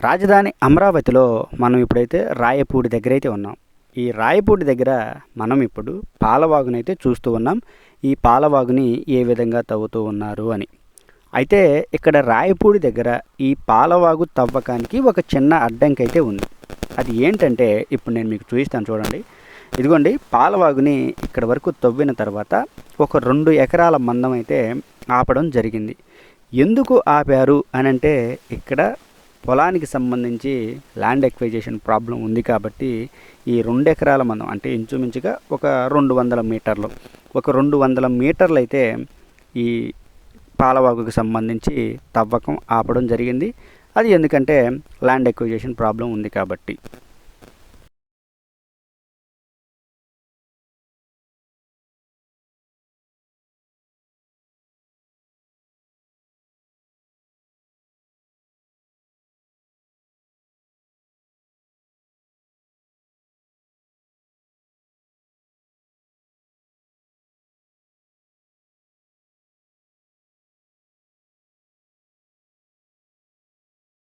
రాజధాని అమరావతిలో మనం ఇప్పుడైతే రాయపూడి దగ్గర అయితే ఉన్నాం. ఈ రాయపూడి దగ్గర మనం ఇప్పుడు పాలవాగునైతే చూస్తూ ఉన్నాం. ఈ పాలవాగుని ఏ విధంగా తవ్వుతూ ఉన్నారు అని. అయితే ఇక్కడ రాయపూడి దగ్గర ఈ పాలవాగు తవ్వకానికి ఒక చిన్న అడ్డంకి అయితే ఉంది. అది ఏంటంటే ఇప్పుడు నేను మీకు చూపిస్తాను చూడండి. ఇదిగోండి పాలవాగుని ఇక్కడ వరకు తవ్విన తర్వాత ఒక 2 ఎకరాల మందం అయితే ఆపడం జరిగింది. ఎందుకు ఆపారు అని అంటే ఇక్కడ పొలానికి సంబంధించి ల్యాండ్ ఎక్వైజేషన్ ప్రాబ్లం ఉంది కాబట్టి ఈ 2 ఎకరాల మందం అంటే ఇంచుమించుగా ఒక 200 మీటర్లు ఒక 200 మీటర్లు అయితే ఈ పాలవాగుకి సంబంధించి తవ్వకం ఆపడం జరిగింది. అది ఎందుకంటే ల్యాండ్ ఎక్వైజేషన్ ప్రాబ్లం ఉంది కాబట్టి.